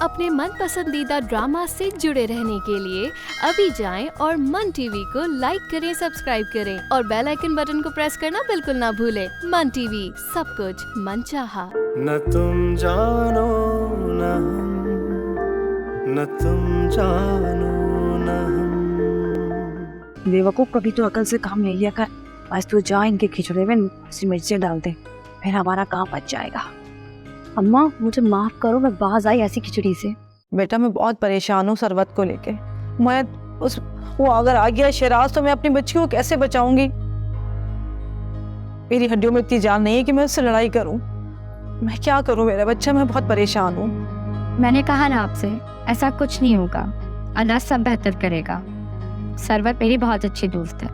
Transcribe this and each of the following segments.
अपने मन पसंदीदा ड्रामा से जुड़े रहने के लिए अभी जाएं और मन टीवी को लाइक करें, सब्सक्राइब करें और बेल आइकन बटन को प्रेस करना बिल्कुल ना भूलें। मन टीवी, सब कुछ मनचाहा। न तुम जानो न हम, न तुम जानो न हम। बेवकूफ, कभी तो अकल से काम नहीं लिया कर। आज तू जा इनके खिचड़े में सी मिर्चें डाल दे, फिर हमारा काम बच जाएगा। अम्मा मुझे माफ करो, मैं बाज आई ऐसी खिचड़ी से। बेटा मैं बहुत परेशान हूँ सरवत को लेके। मैं वो अगर आ गया शिराज तो मैं अपनी बच्ची को कैसे बचाऊंगी। मेरी हड्डियों में इतनी जान नहीं है कि मैं उससे लड़ाई करूं। मैं क्या करूं मेरा बच्चा, मैं बहुत परेशान हूँ। मैंने कहा ना आपसे, ऐसा कुछ नहीं होगा, अल्लाह सब बेहतर करेगा। सरवत मेरी बहुत अच्छी दोस्त है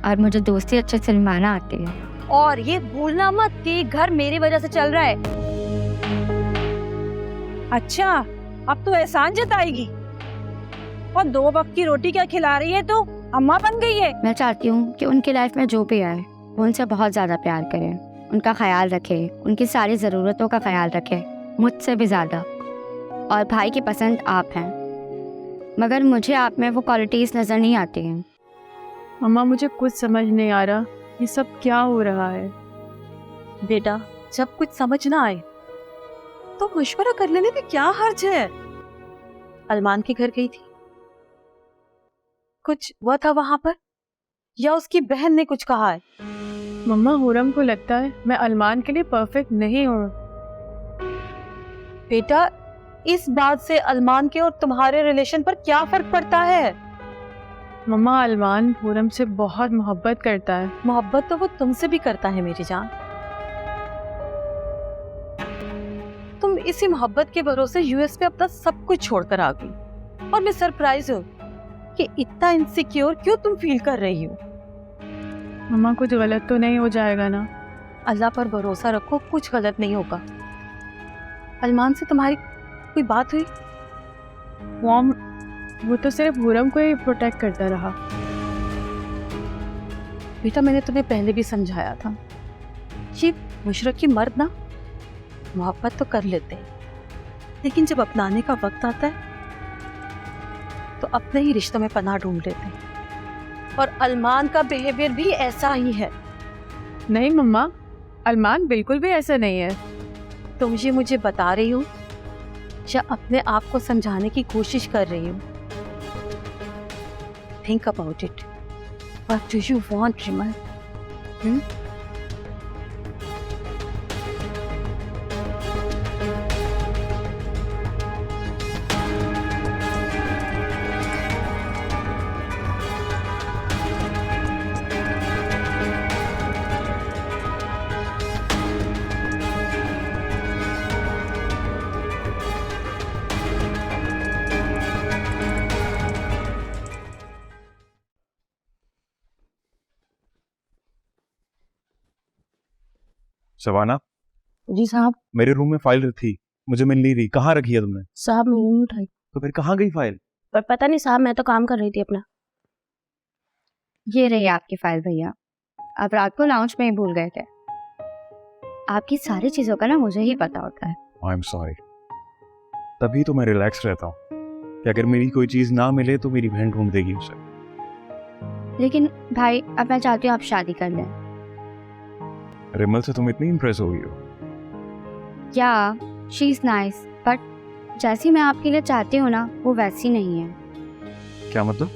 और मुझे दोस्ती अच्छे से निभाना आती है। और ये भूलना मत कि घर मेरी वजह से चल रहा है। अच्छा, अब तो एहसान जताएगी। और 2 वक्त की रोटी क्या खिला रही है तू? अम्मा बन गई है। मैं चाहती हूँ कि उनकी लाइफ में जो भी आए वो उनसे बहुत ज़्यादा प्यार करें, उनका ख्याल रखे, उनकी सारी ज़रूरतों का ख्याल रखे, मुझसे भी ज़्यादा। और भाई की पसंद आप हैं, मगर मुझे आप में वो क्वालिटीज़ नज़र नहीं आती हैं। अम्मा मुझे कुछ समझ नहीं आ रहा, ये सब क्या हो रहा है। बेटा जब कुछ समझ ना आए तो मशवरा कर लेने में क्या हर्ज है। अरमान के घर गई थी, कुछ हुआ था वहां पर, या उसकी बहन ने कुछ कहा है? मम्मा हुरम को लगता है मैं अरमान के लिए परफेक्ट नहीं हूँ। बेटा इस बात से अरमान के और तुम्हारे रिलेशन पर क्या फर्क पड़ता है? मम्मा अरमान हुरम से बहुत मोहब्बत करता है। मोहब्बत तो वो तुमसे भी करता है मेरी जान। तुम इसी मोहब्बत के भरोसे यूएस पे अपना सब कुछ छोड़कर आ गई, और मैं सरप्राइज हूँ कि इतना इनसिक्योर क्यों तुम फील कर रही हो। मम्मा कुछ गलत तो नहीं हो जाएगा ना? अल्लाह पर भरोसा रखो, कुछ गलत नहीं होगा। अरमान से तुम्हारी कोई बात हुई? मॉम वो तो सिर्फ हुरम को ही प्रोटेक्ट करता रहा। बेटा मैंने तुम्हें पहले भी समझाया था, ये मुशरकी मर्द ना मोहब्बत तो कर लेते हैं, लेकिन जब अपनाने का वक्त आता है तो अपने ही रिश्तों में पनाह ढूंढ लेते हैं। और अरमान का बिहेवियर भी ऐसा ही है। नहीं मम्मा, अरमान बिल्कुल भी ऐसा नहीं है। तुम ये मुझे बता रही हो या अपने आप को समझाने की कोशिश कर रही हो? Think about it. What do you want Rimal? Shabana, जी साहब। मेरे रूम में फाइल थी, मुझे मिल नहीं रही। कहाँ रखी है तुमने? साहब मैंने नहीं उठाई। तो फिर कहाँ गई फाइल? पर पता नहीं साहब, मैं तो काम कर रही थी अपना। ये रही आपकी फाइल भैया, आप रात को लाउंज में ही भूल गए थे। आपकी सारी चीज़ों का ना मुझे ही पता होता है। I am sorry. तभी तो मैं रिलैक्स रहता हूँ कि अगर मेरी कोई चीज़ ना मिले तो मेरी बहन ढूंढ देगी उसे। लेकिन भाई अब मैं चाहती हूँ आप शादी कर लें। रिमल से तुम इतनी इम्प्रेस हो गई हो? या शी इज़ नाइस, बट जैसी मैं आपके लिए चाहती हूँ ना वो वैसी नहीं है। क्या मतलब?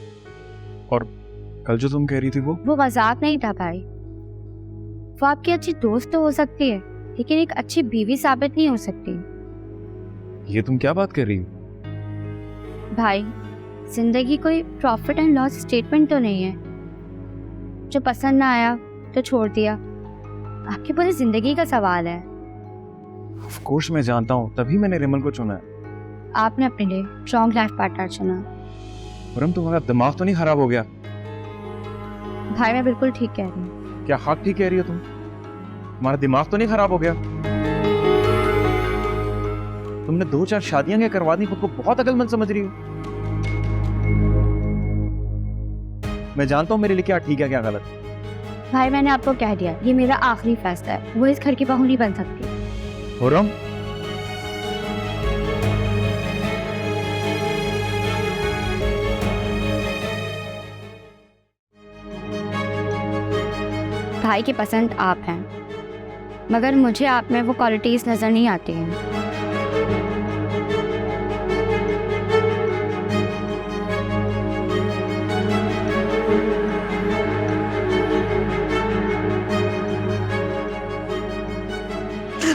और कल जो तुम कह रही थी वो मजाक नहीं था भाई। वो आपकी अच्छी दोस्त तो हो सकती है, लेकिन एक अच्छी बीवी साबित नहीं हो सकती। ये तुम क्या बात कर रही हो? भाई जिंदगी कोई प्रॉफिट एंड लॉस स्टेटमेंट तो नहीं है। जो पसंद ना आया तो छोड़ दिया, आपकी पूरी जिंदगी का सवाल है। ऑफ कोर्स मैं जानता हूँ, तभी मैंने रिमल को चुना है। आपने अपने लिए स्ट्रॉन्ग लाइफ पार्टनर चुना। परम तुम्हारा दिमाग तो नहीं खराब हो गया? भाई मैं बिल्कुल ठीक कह रही हूँ। क्या हाँ ठीक कह रही हो तुम? तुम्हारा दिमाग तो नहीं खराब हो गया? तुमने 2-4 शादियां क्या करवा दी, खुद को बहुत अकलमंद समझ रही हो। मैं जानता हूँ मेरे लिए क्या ठीक है क्या गलत। भाई मैंने आपको कह दिया, ये मेरा आखिरी फैसला है। वो इस घर की बहू नहीं बन सकती। हुरम, भाई की पसंद आप हैं, मगर मुझे आप में वो क्वालिटीज़ नज़र नहीं आती हैं।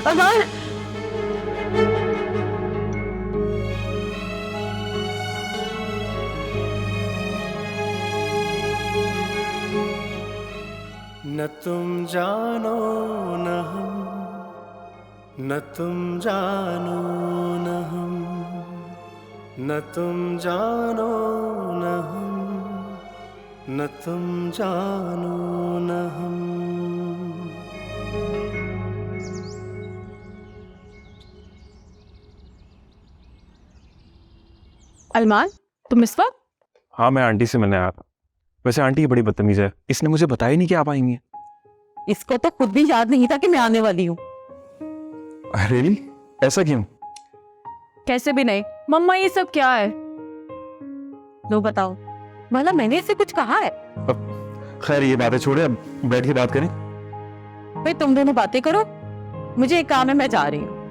अरमान, न तुम जानो न हम, न तुम जानो न हम, न तुम जानो न हम, न तुम जानो न हम। अरमान, तुम इस वक्त? हाँ, मैं आंटी से मिलने आया था। वैसे आंटी ये बड़ी बदतमीज है, इसने मुझे बताया नहीं कि आप आएंगी। इसको तो खुद भी याद नहीं था कि मैं आने वाली हूँ। रियली? ऐसा क्यों? कैसे भी नहीं। मम्मा, ये सब क्या है? लो बताओ, भला मैंने इससे कुछ कहा है? खैर ये बातें छोड़े, अब बैठ के बात करें। भाई तुम दोनों बातें करो, मुझे एक काम है, मैं जा रही हूँ।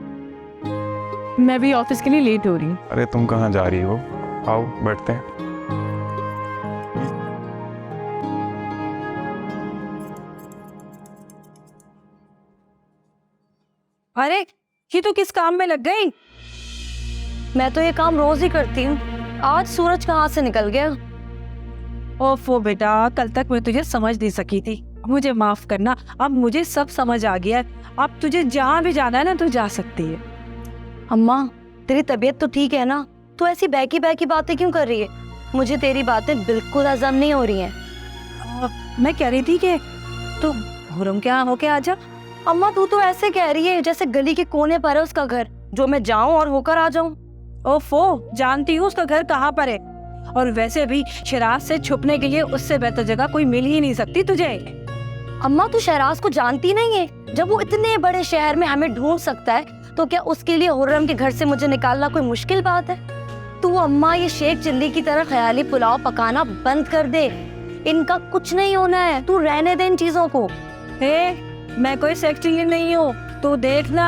मैं भी ऑफिस के लिए लेट हो रही हूँ। अरे तुम कहाँ जा रही हो? आओ बैठते हैं। अरे ये तो किस काम में लग गई? मैं तो ये काम रोज ही करती हूँ, आज सूरज कहाँ से निकल गया? ओफो बेटा, कल तक मैं तुझे समझ नहीं सकी थी, मुझे माफ करना। अब मुझे सब समझ आ गया है। अब तुझे जहाँ भी जाना है ना, तू जा सकती है। अम्मा, तेरी तबीयत तो ठीक है ना? तू ऐसी बहकी बहकी बातें क्यों कर रही है? मुझे तेरी बातें बिल्कुल हजम नहीं हो रही हैं। मैं कह रही थी कि तू हुरम के यहाँ होके आ जा। अम्मा, तू तो ऐसे कह रही है जैसे गली के कोने पर है उसका घर, जो मैं जाऊं और होकर आ जाऊं। ओफो, जानती हूँ उसका घर कहाँ पर है, और वैसे भी शराज से छुपने के लिए उससे बेहतर जगह कोई मिल ही नहीं सकती तुझे। अम्मा, तू शराज को जानती नहीं है? जब वो इतने बड़े शहर में हमें ढूंढ सकता है, तो क्या उसके लिए हुर्रम के घर से मुझे निकालना कोई मुश्किल बात है? तू अम्मा ये शेख चिल्ली की तरह ख्याली पुलाव पकाना बंद कर दे, इनका कुछ नहीं होना है, तू रहने दे इन चीजों को। मैं कोई शेख चिल्ली नहीं हूँ, तू देखना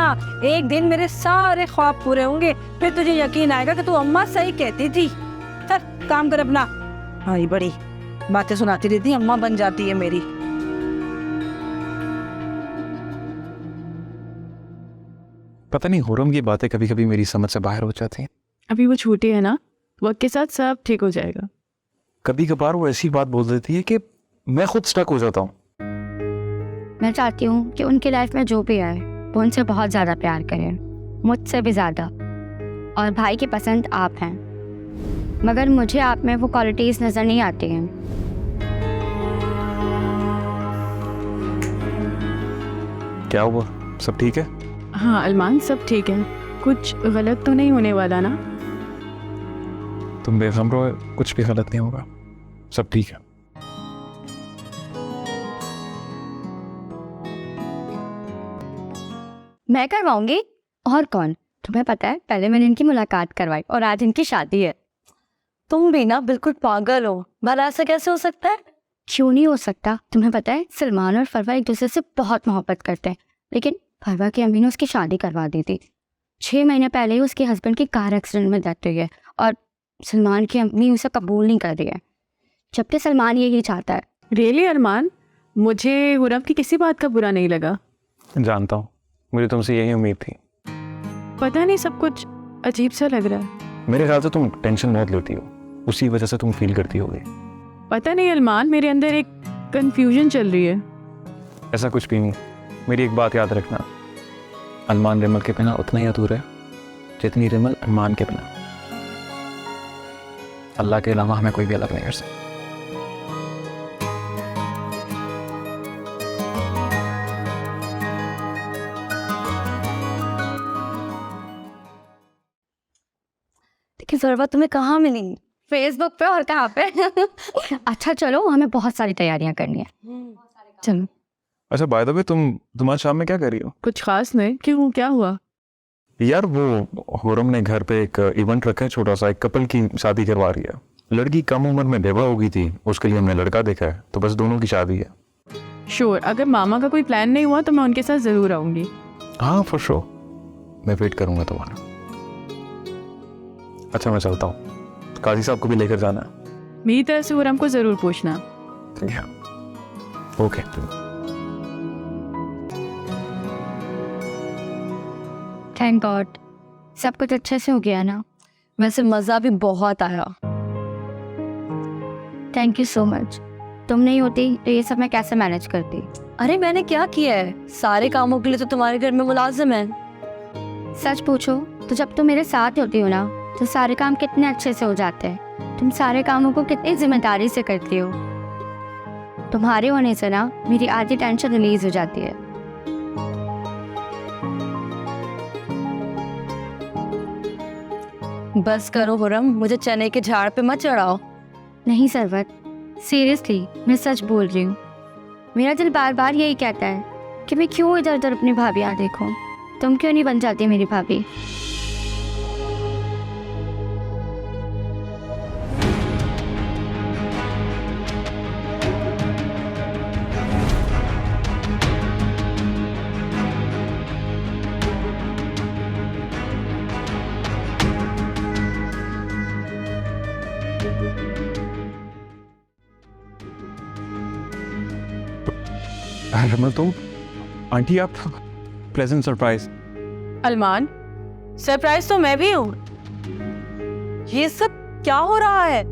एक दिन मेरे सारे ख्वाब पूरे होंगे, फिर तुझे यकीन आएगा कि तू अम्मा सही कहती थी। चल काम कर अपना। हाँ, बड़ी बातें सुनाती रहती, अम्मा बन जाती है मेरी। पता नहीं हुर्रम की बातें कभी कभी मेरी समझ से बाहर हो जाती हैं। अभी वो छोटी है ना, वक्त के साथ सब ठीक हो जाएगा। कभी कभार वो ऐसी बात बोल देती है कि मैं खुद स्टक हो जाता हूँ। मैं चाहती हूँ कि उनकी लाइफ में जो भी आए वो उनसे बहुत ज़्यादा प्यार करें, मुझसे भी ज़्यादा। और भाई की पसंद आप हैं, मगर मुझे आप में वो क्वालिटीज़ नज़र नहीं आती हैं। क्या हुआ, सब ठीक है? हाँ अरमान, सब ठीक है। कुछ गलत तो नहीं होने वाला ना? तुम बेखबर रहो, कुछ भी गलत नहीं होगा, सब ठीक है। मैं करवाऊंगी, और कौन? तुम्हें पता है, पहले मैंने इनकी मुलाकात करवाई और आज इनकी शादी है। तुम भी ना बिल्कुल पागल हो, भला ऐसा कैसे हो सकता है? क्यों नहीं हो सकता? तुम्हें पता है सलमान और फरवा एक दूसरे से बहुत मोहब्बत करते हैं, लेकिन फरवा की अम्मी ने उसकी शादी करवा दी थी। 6 महीने पहले ही उसके हस्बैंड की कार एक्सीडेंट में डेथ हुई है, और सलमान की अम्मी उसे कबूल नहीं कर रही है, जबकि सलमान यही चाहता है। रियली अरमान, मुझे हुर्रम की किसी बात का बुरा नहीं लगा। जानता हूँ, मुझे तुमसे यही उम्मीद थी। पता नहीं, सब कुछ अजीब सा लग रहा है। मेरे ख्याल से तुम टेंशन बहुत लेती हो, उसी वजह से तुम फील करती होगी। पता नहीं अरमान, मेरे अंदर एक कंफ्यूजन चल रही है। ऐसा कुछ भी नहीं। मेरी एक बात याद रखना, अरमान रिमल के बिना उतना ही अधूरा है जितनी रिमल अरमान के बिना। अल्लाह के अलावा हमें कोई भी अलग नहीं कर सकता। देखिए ज़रूरत तुम्हें कहाँ मिलेंगी? फेसबुक पे और कहाँ पे? अच्छा चलो, हमें बहुत सारी तैयारियां करनी है, चलो। अच्छा बाय द वे, तुम आज शाम में क्या कर रही हो? कुछ खास नहीं। क्यों, क्या हुआ? यार वो हुर्रम ने घर पे एक इवेंट रखा है छोटा सा, एक कपल की शादी करवा रही है। लड़की कम उम्र में बेवा हो गई थी, उसके लिए हमने लड़का देखा है, तो बस दोनों की शादी है। श्योर, अगर मामा का कोई प्लान नहीं हुआ तो मैं उनके साथ ज़रूर आऊँगी। हाँ फॉर श्योर, मैं वेट करूंगा तुम्हारा। अच्छा मैं चलता हूँ, काजी साहब को भी लेकर जाना है। मेरी तरफ से खुरम को ज़रूर पूछना। ओके। थैंक गॉड सब कुछ अच्छे से हो गया ना। वैसे मज़ा भी बहुत आया। Thank you so much. तुम नहीं होती तो ये सब मैं कैसे मैनेज करती। अरे मैंने क्या किया है, सारे कामों के लिए तो तुम्हारे घर में मुलाजिम है। सच पूछो तो जब तुम मेरे साथ होती हो ना तो सारे काम कितने अच्छे से हो जाते हैं। तुम सारे कामों को कितनी जिम्मेदारी से करती हो। तुम्हारे होने से ना मेरी आधी टेंशन रिलीज हो जाती है। बस करो खुरम, मुझे चने के झाड़ पे मत चढ़ाओ। नहीं सरवत, सीरियसली मैं सच बोल रही हूँ। मेरा दिल बार बार यही कहता है कि मैं क्यों इधर उधर अपनी भाभियाँ देखूँ। तुम क्यों नहीं बन जाती मेरी भाभी। रमल तुम, आंटी आप प्लेजेंट सरप्राइज। अरमान, सरप्राइज तो मैं भी हूँ। ये सब क्या हो रहा है?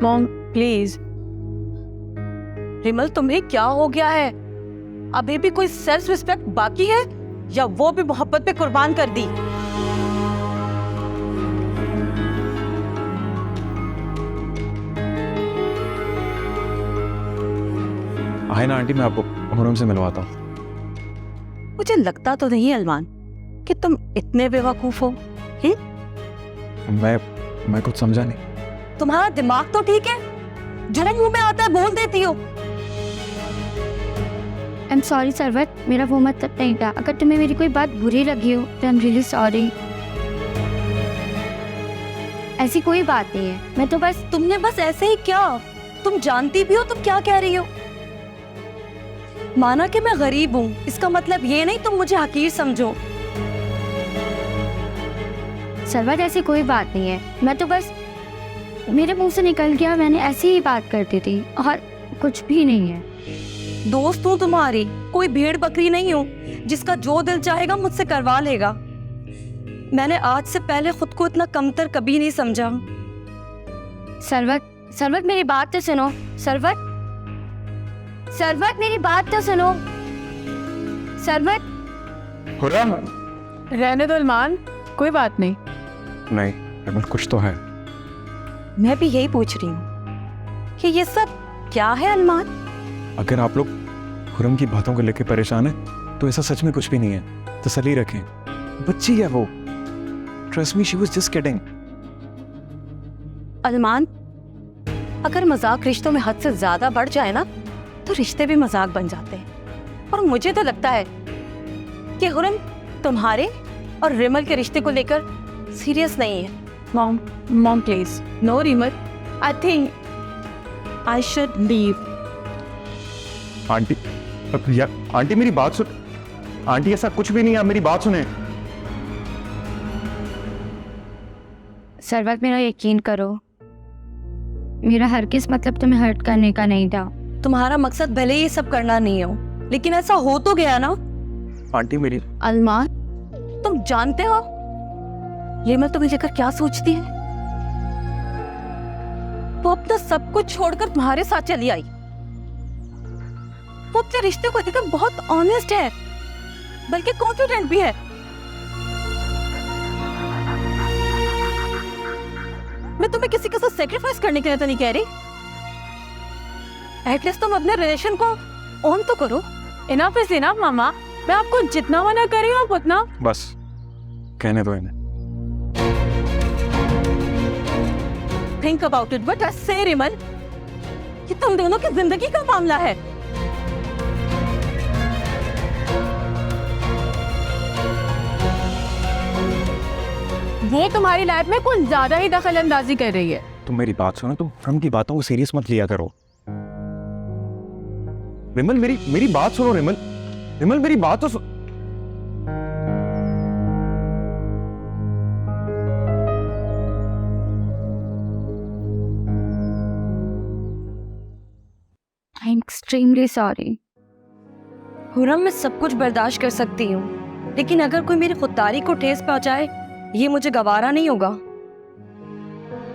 Mom please. रिमल तुम्हें क्या हो गया है? अभी भी कोई सेल्फ रिस्पेक्ट बाकी है या वो भी मोहब्बत पे कुर्बान कर दी? आए ना आंटी, मैं आपको खुरम से मिलवाता हूँ। मुझे लगता तो नहीं अरमान कि तुम इतने बेवकूफ हो। मैं कुछ समझा नहीं। तुम्हारा दिमाग तो ठीक है, जो मुंह में आता है बोल देती हो। आई एम सॉरी सरवत, मेरा वो मतलब नहीं था। अगर तुम्हें मेरी कोई बात बुरी लगी हो तो आई एम रियली सॉरी। ऐसी कोई बात नहीं है, मैं तो बस। तुमने बस ऐसे ही क्या? तुम जानती भी हो तुम क्या कह रही हो। माना कि मैं गरीब हूँ, इसका मतलब ये नहीं तुम मुझे हकीर समझो। सरवत ऐसी कोई बात नहीं है, मैं तो बस मेरे मुंह से निकल गया, मैंने ऐसी ही बात करती थी और कुछ भी नहीं है। दोस्त हूँ तुम्हारी, कोई भेड़ बकरी नहीं हूँ जिसका जो दिल चाहेगा मुझसे करवा लेगा। मैंने आज से पहले खुद को इतना कमतर कभी नहीं समझा। सरवत मेरी बात तो सुनो। सरवत मेरी बात तो सुनो। सरवत खुरम। रहने दो अरमान, कोई बात नहीं। नहीं रमल, कुछ तो है। मैं भी यही पूछ रही हूँ कि ये सब क्या है अरमान। अगर आप लोग खुरम की बातों को लेकर परेशान हैं तो ऐसा सच में कुछ भी नहीं है। तसल्ली रखें, बच्ची है वो। Trust me, she was just kidding. Armaan, अगर मजाक रिश्तों में हद से ज्यादा बढ़ जाए ना तो रिश्ते भी मजाक बन जाते हैं। और मुझे तो लगता है कि खुरम तुम्हारे और रिमल के रिश्ते को लेकर सीरियस नहीं है। Mom please. No Rimal, I think I should leave. Aunty यार, आंटी मेरी बात सुन। आंटी ऐसा कुछ भी नहीं है, मेरी बात सुने। सरवत मेरा यकीन करो, मेरा हर किस मतलब तुम्हें हर्ट करने का नहीं था। तुम्हारा मकसद भले ही ये सब करना नहीं हो, लेकिन ऐसा हो तो गया ना। आंटी मेरी। अरमान, तुम जानते हो रिमल तुम्हें लेकर क्या सोचती है? वो अपना सब कुछ छोड़कर तुम्हारे साथ चली आई। वो अपने रिश्ते को लेकर बहुत ऑनेस्ट है, बल्कि कॉन्फिडेंट भी है। मैं तुम्हें किसी के साथ सेक्रीफाइस करने के लिए तो नहीं कह रही। एटलीस्ट तुम अपने रिलेशन को ऑन तो करो। इनफ इज इनफ मामा, मैं आपको जितना मना कर रही हूँ आप उतना। बस कहने दो इन्हें। Think about it but I से रिमल, ये तुम दोनों की जिंदगी का मामला है। वो तुम्हारी लाइफ में कुछ ज्यादा ही दखल अंदाजी कर रही है। तुम मेरी बात सुनो, तुम खुरम की बातों को सीरियस मत लिया करो। विमल मेरी बात सुनो। विमल मेरी बात तो I am extremely sorry. Khurram, मैं सब कुछ बर्दाश्त कर सकती हूँ, लेकिन अगर कोई मेरी खुददारी को ठेस पहुंचाए, ये मुझे गवारा नहीं होगा।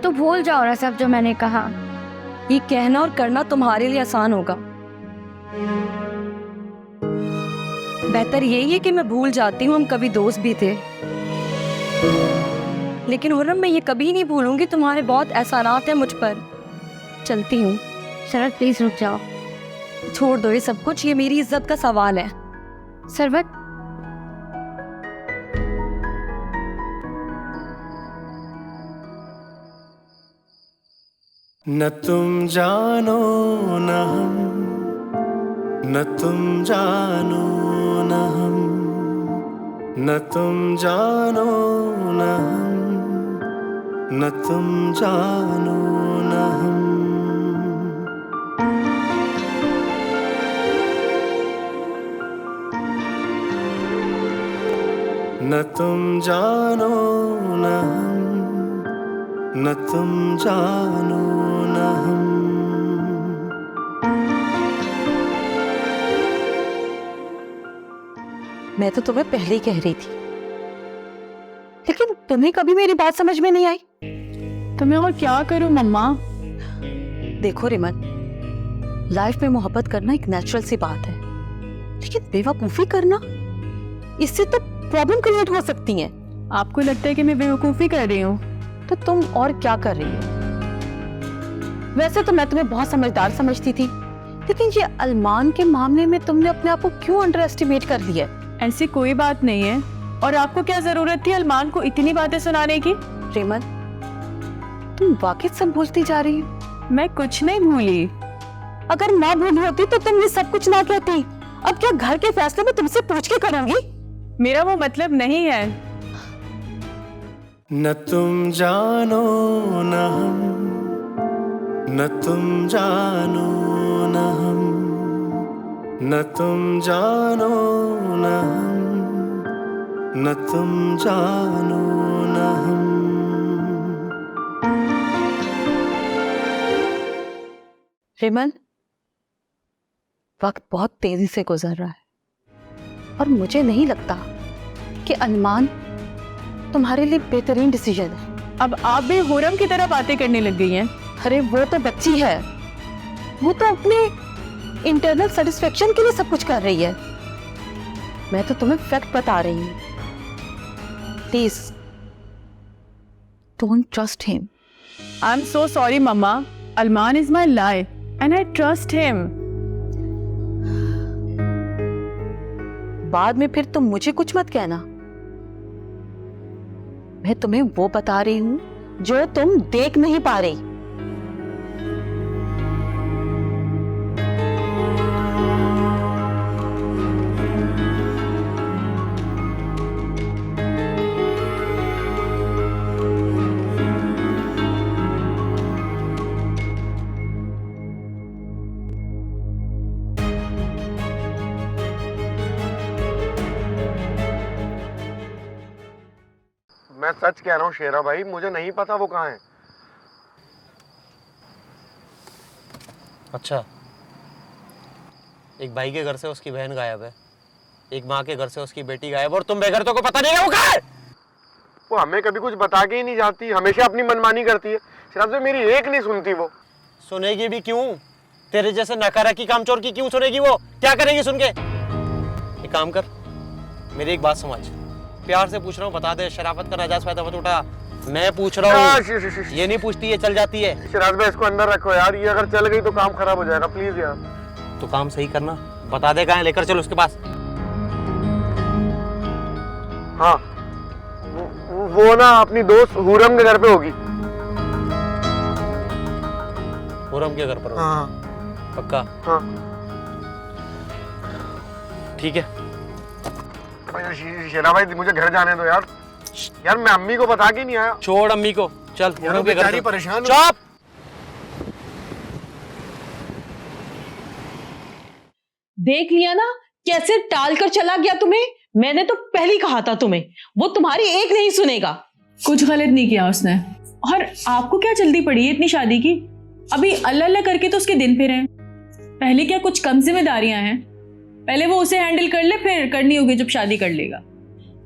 तो भूल जाओ ना सब जो मैंने कहा। ये कहना और करना तुम्हारे लिए आसान होगा। बेहतर यही है कि मैं भूल जाती हूँ हम कभी दोस्त भी थे। लेकिन हुर्रम, मैं ये कभी नहीं भूलूंगी तुम्हारे बहुत एहसानात हैं मुझ पर। चलती हूँ। शरद प्लीज रुक जाओ। छोड़ दो ये सब कुछ, ये मेरी इज्जत का सवाल है। सरवत, न तुम जानो न हम, न तुम जानो न हम, न तुम जानो न हम, न तुम जानो न हम। न तुम जानो न हम, न तुम जानो न हम। मैं तो तुम्हें पहले ही कह रही थी, लेकिन तुम्हें कभी मेरी बात समझ में नहीं आई। तो मैं और क्या करूं मम्मा? देखो रिमन, लाइफ में मोहब्बत करना एक नेचुरल सी बात है, लेकिन बेवकूफी करना, इससे तो प्रॉब्लम क्रिएट हो सकती है। आपको लगता है कि मैं बेवकूफ़ी कर रही हूँ? तो तुम और क्या कर रही हो? वैसे तो मैं तुम्हें बहुत समझदार समझती थी, लेकिन ये अरमान के मामले में तुमने अपने आप को क्यों अंडर एस्टिमेट कर लिया? ऐसी कोई बात नहीं है। और आपको क्या जरूरत थी अरमान को इतनी बातें सुनाने की? रिमन, तुम वाकई सब भूलती जा रही हो। मैं कुछ नहीं भूली। अगर ना भूली होती तो तुम ये सब कुछ ना कहती। अब क्या घर के फैसले में तुमसे पूछ के करूंगी? मेरा वो मतलब नहीं है। न तुम जानो न हम, न तुम जानो न हम, न तुम जानो न हम, न तुम जानो न हम। रिमन, वक्त बहुत तेजी से गुजर रहा है और मुझे नहीं लगता कि अरमान तुम्हारे लिए बेहतरीन डिसीजन है। अब आप भी हुरम की तरह बातें करने लग गई हैं। अरे वो तो बच्ची है, वो तो अपने इंटरनल सेटिस्फेक्शन के लिए सब कुछ कर रही है। मैं तो तुम्हें फैक्ट बता रही हूँ। Please don't trust him. I am so sorry mamma. Armaan is my life and I trust him. बाद में फिर तुम मुझे कुछ मत कहना। मैं तुम्हें वो बता रही हूँ जो तुम देख नहीं पा रही। मैं सच कह रहा हूँ शेरा भाई, मुझे नहीं पता वो कहाँ है। अच्छा, एक भाई के घर से उसकी बहन गायब है, एक माँ के घर से उसकी बेटी गायब, और तुम बेघर तो को पता नहीं है वो कहाँ है? वो हमें कभी कुछ बता के ही नहीं जाती, हमेशा अपनी मनमानी करती है। शराब से मेरी एक नहीं सुनती वो। सुनेगी भी क्यों? तेरे जैसे नकारा की कामचोर की क्यों सुनेगी वो? क्या करेगी सुन के? एक काम कर, मेरी एक बात समझ, प्यार से पूछ रहा हूँ, बता दे, शराफत का नाजायज फायदा मत उठा। मैं पूछ रहा हूँ, ये नहीं पूछती, ये चल जाती है। शराब भाई इसको अंदर रखो यार, ये अगर चल गई तो काम खराब हो जाएगा, प्लीज यार। तो काम सही करना, बता दे कहाँ है, लेकर चलो उसके पास। हाँ, वो ना अपनी दोस्त हुरम के घर पे होगी। हुरम के घर पर होगी? हाँ पक्का? हाँ ठीक है। शेरा भाई मुझे घर जाने दो यार। यार मैं अम्मी को बता के नहीं आया। छोड़ अम्मी को, चल हुरम के घर। परेशान। चुप। देख लिया ना कैसे टाल कर चला गया तुम्हें। मैंने तो पहले ही कहा था तुम्हें, वो तुम्हारी एक नहीं सुनेगा। कुछ गलत नहीं किया उसने। और आपको क्या जल्दी पड़ी है इतनी शादी की? अभी अल्लाह अल्लाह करके तो उसके दिन फिर हैं। पहले क्या कुछ कम जिम्मेदारियां हैं? पहले वो उसे हैंडल कर ले, फिर करनी होगी जब शादी कर लेगा।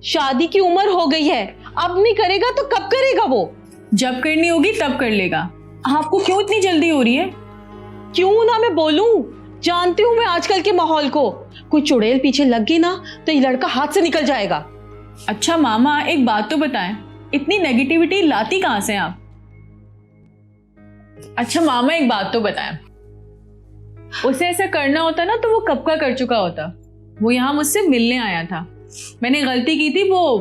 शादी की उम्र हो गई है, अब नहीं करेगा तो कब करेगा वो? जब करनी होगी तब कर लेगा। आपको क्यों इतनी जल्दी हो रही है? क्यों ना मैं बोलूं, जानती हूं मैं आजकल के माहौल को। कोई चुड़ैल पीछे लग गई ना तो ये लड़का हाथ से निकल जाएगा। अच्छा मामा, एक बात तो बताएं, इतनी नेगेटिविटी लाती कहां से आप? अच्छा मामा, एक बात तो बताएं, उसे ऐसा करना होता ना तो वो कब का कर चुका होता। वो यहाँ मुझसे मिलने आया था, मैंने गलती की थी, वो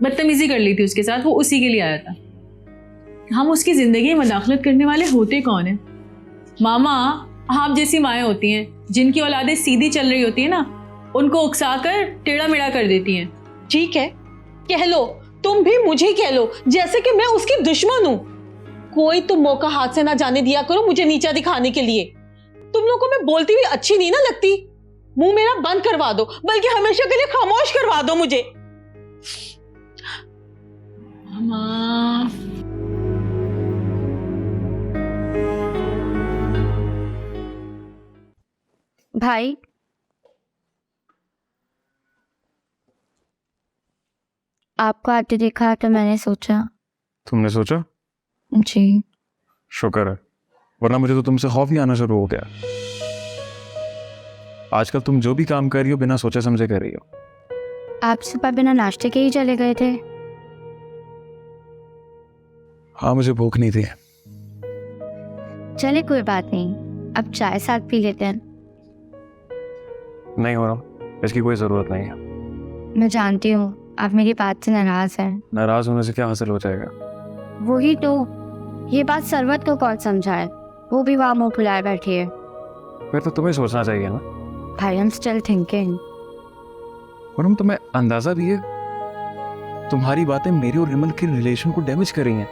बदतमीजी कर ली थी उसके साथ, वो उसी के लिए आया था। हम उसकी जिंदगी में मदाखलत करने वाले होते कौन है? मामा, आप जैसी माएँ होती हैं जिनकी औलादें सीधी चल रही होती है ना, उनको उकसाकर टेढ़ा मेढ़ा कर देती हैं। ठीक है, कह लो, तुम भी मुझे कह लो जैसे कि मैं उसकी दुश्मन हूं। कोई तुम मौका हाथ से ना जाने दिया करो मुझे नीचा दिखाने के लिए। तुम लोगों को मैं बोलती हुई अच्छी नहीं ना लगती? मुंह मेरा बंद करवा दो, बल्कि हमेशा के लिए खामोश करवा दो मुझे। मामा, भाई, आपको आते देखा तो मैंने सोचा। तुमने सोचा? जी। शुक्र है, वरना मुझे तो तुमसे खौफ ही आना शुरू हो गया। आजकल तुम जो भी काम कर रही हो बिना सोचे समझे कर रही हो। आप सुबह बिना नाश्ते के ही चले गए थे। हाँ, मुझे भूख नहीं थी। चले कोई बात नहीं, अब चाय साथ पी लेते हैं। नहीं हो रहा, इसकी कोई ज़रूरत नहीं है। मैं जानती हूँ आप मेरी बात से नाराज हैं। नाराज होने से क्या हासिल हो जाएगा? वही तो, ये बात सरवत को कौन समझाए, वो भी वहाँ मुँह फुलाए बैठी है। फिर तो तुम्हें सोचना चाहिए ना। भाई, आई एम स्टिल थिंकिंग। और हम तुम्हें अंदाजा भी है तुम्हारी बातें मेरे और हिमल के रिलेशन को डैमेज कर रही हैं।